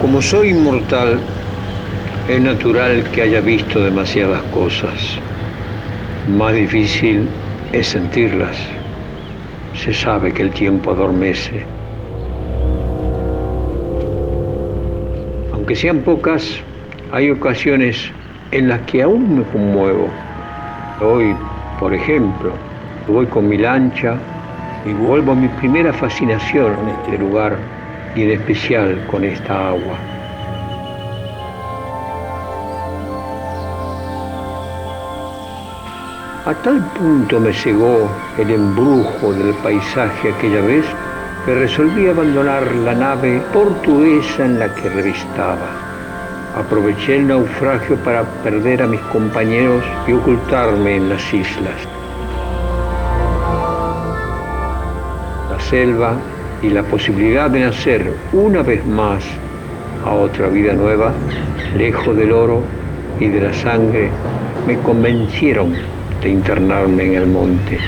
Como soy inmortal, es natural que haya visto demasiadas cosas. Más difícil es sentirlas. Se sabe que el tiempo adormece. Aunque sean pocas, hay ocasiones en las que aún me conmuevo. Hoy, por ejemplo, voy con mi lancha y vuelvo a mi primera fascinación con este lugar y en especial con esta agua. A tal punto me cegó el embrujo del paisaje aquella vez que resolví abandonar la nave portuguesa en la que revistaba. Aproveché el naufragio para perder a mis compañeros y ocultarme en las islas. La selva y la posibilidad de nacer una vez más a otra vida nueva, lejos del oro y de la sangre, me convencieron de internarme en el monte.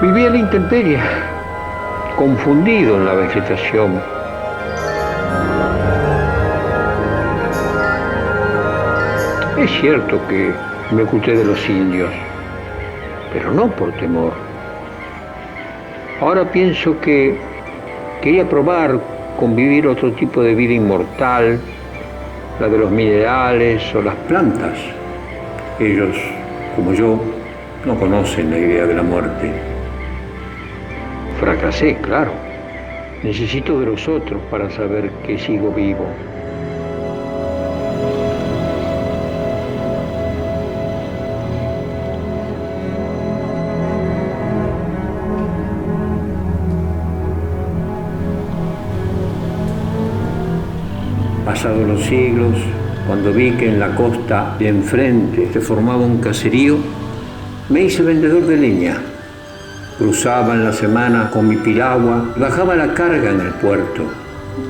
Vivía en la intemperie, confundido en la vegetación. Es cierto que me oculté de los indios, pero no por temor. Ahora pienso que quería probar convivir otro tipo de vida inmortal, la de los minerales o las plantas. Ellos, como yo, no conocen la idea de la muerte. Fracasé, claro. Necesito de los otros para saber que sigo vivo. Pasados los siglos, cuando vi que en la costa de enfrente se formaba un caserío, me hice vendedor de leña. Cruzaba en la semana con mi piragua, bajaba la carga en el puerto.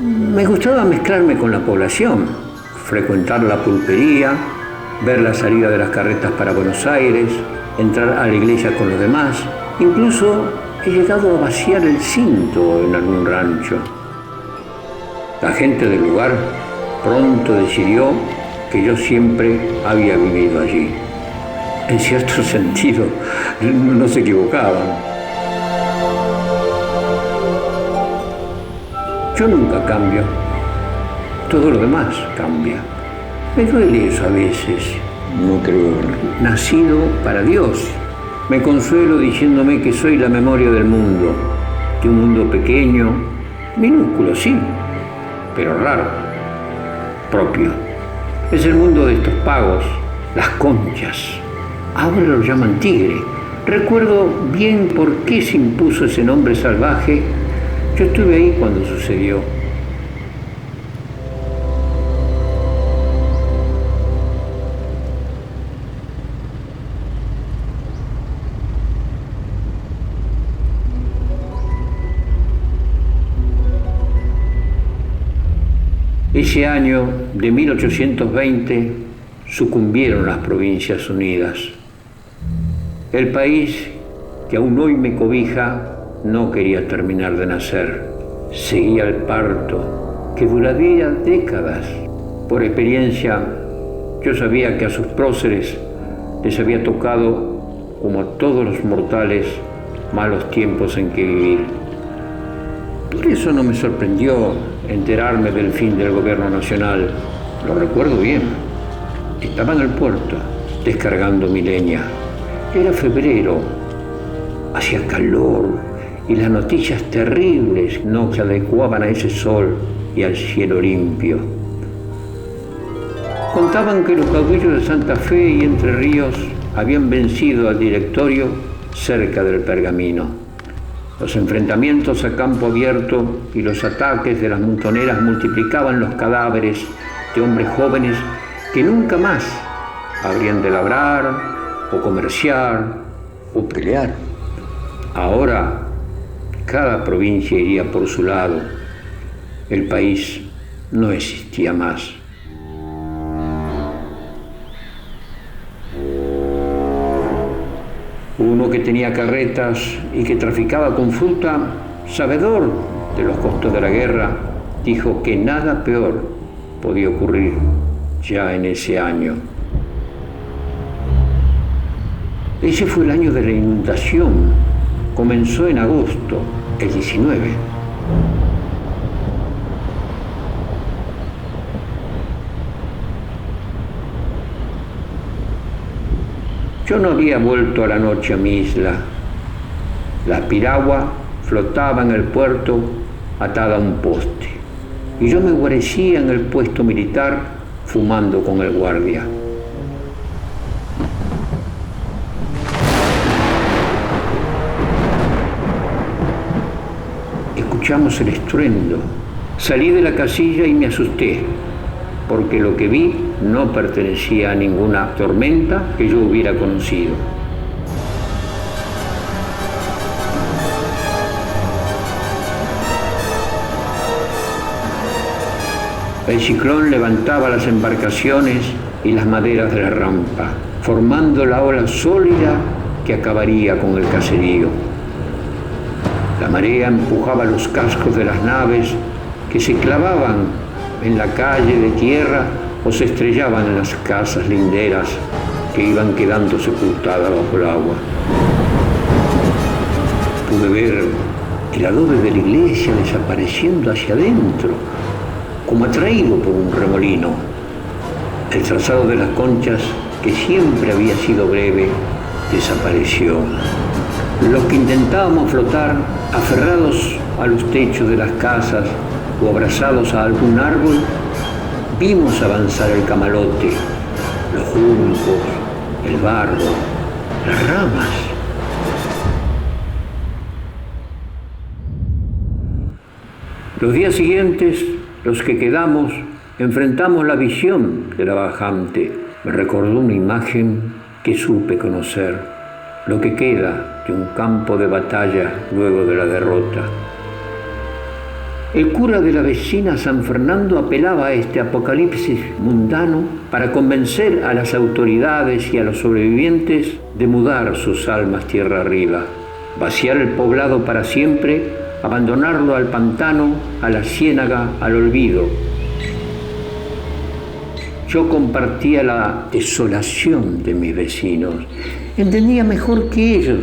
Me gustaba mezclarme con la población, frecuentar la pulpería, ver la salida de las carretas para Buenos Aires, entrar a la iglesia con los demás. Incluso he llegado a vaciar el cinto en algún rancho. La gente del lugar pronto decidió que yo siempre había vivido allí. En cierto sentido, no se equivocaban. Yo nunca cambio, todo lo demás cambia. Me duele eso a veces. No creo. Nacido para Dios. Me consuelo diciéndome que soy la memoria del mundo, de un mundo pequeño, minúsculo, sí, pero raro, propio. Es el mundo de estos pagos, las conchas. Ahora lo llaman tigre. Recuerdo bien por qué se impuso ese nombre salvaje. Yo estuve ahí cuando sucedió. Ese año de 1820 sucumbieron las Provincias Unidas. El país que aún hoy me cobija no quería terminar de nacer. Seguía el parto, que duraría décadas. Por experiencia, yo sabía que a sus próceres les había tocado, como a todos los mortales, malos tiempos en que vivir. Por eso no me sorprendió enterarme del fin del gobierno nacional. Lo recuerdo bien. Estaba en el puerto, descargando mi leña. Era febrero, hacía calor, y las noticias terribles no se adecuaban a ese sol y al cielo limpio. Con Contaban que los caudillos de Santa Fe y Entre Ríos habían vencido al Directorio cerca del Pergamino. Los enfrentamientos a campo abierto y los ataques de las montoneras multiplicaban los cadáveres de hombres jóvenes que nunca más habrían de labrar o comerciar o pelear. Ahora cada provincia iría por su lado. El país no existía más. Uno que tenía carretas y que traficaba con fruta, sabedor de los costos de la guerra, dijo que nada peor podía ocurrir ya en ese año. Ese fue el año de la inundación. Comenzó en agosto, el 19. Yo no había vuelto a la noche a mi isla. La piragua flotaba en el puerto atada a un poste, y yo me guarecía en el puesto militar fumando con el guardia. Escuchamos el estruendo. Salí de la casilla y me asusté, porque lo que vi no pertenecía a ninguna tormenta que yo hubiera conocido. El ciclón levantaba las embarcaciones y las maderas de la rampa, formando la ola sólida que acabaría con el caserío. La marea empujaba los cascos de las naves que se clavaban en la calle de tierra o se estrellaban en las casas linderas que iban quedando sepultadas bajo el agua. Pude ver el adobe de la iglesia desapareciendo hacia adentro, como atraído por un remolino. El trazado de las conchas, que siempre había sido breve, desapareció. Los que intentábamos flotar, aferrados a los techos de las casas o abrazados a algún árbol, vimos avanzar el camalote, los juncos, el barro, las ramas. Los días siguientes, los que quedamos, enfrentamos la visión de la bajante. Me recordó una imagen que supe conocer, lo que queda de un campo de batalla luego de la derrota. El cura de la vecina San Fernando apelaba a este apocalipsis mundano para convencer a las autoridades y a los sobrevivientes de mudar sus almas tierra arriba, vaciar el poblado para siempre, abandonarlo al pantano, a la ciénaga, al olvido. Yo compartía la desolación de mis vecinos. Entendía mejor que ellos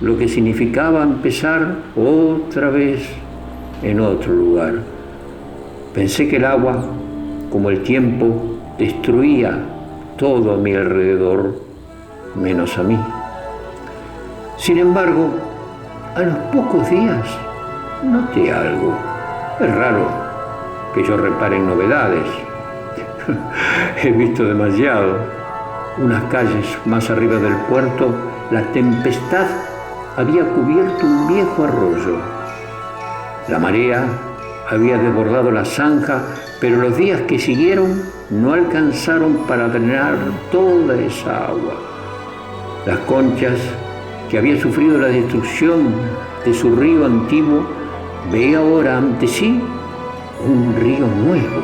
lo que significaba empezar otra vez en otro lugar. Pensé que el agua, como el tiempo, destruía todo a mi alrededor, menos a mí. Sin embargo, a los pocos días noté algo. Es raro que yo repare en novedades. He visto demasiado. Unas calles más arriba del puerto, la tempestad había cubierto un viejo arroyo. La marea había desbordado la zanja, pero los días que siguieron no alcanzaron para drenar toda esa agua. Las conchas, que había sufrido la destrucción de su río antiguo, veía ahora ante sí un río nuevo.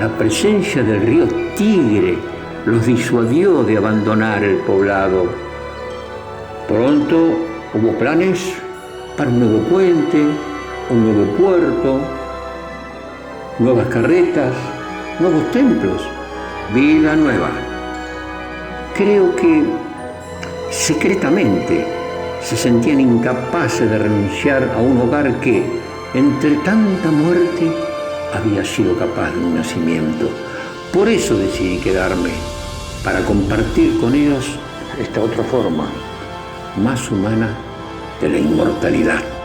La presencia del río Tigre los disuadió de abandonar el poblado. Pronto hubo planes para un nuevo puente, un nuevo puerto, nuevas carretas, nuevos templos, vida nueva. Creo que secretamente se sentían incapaces de renunciar a un hogar que, entre tanta muerte, había sido capaz de un nacimiento. Por eso decidí quedarme, para compartir con ellos esta otra forma, más humana, de la inmortalidad.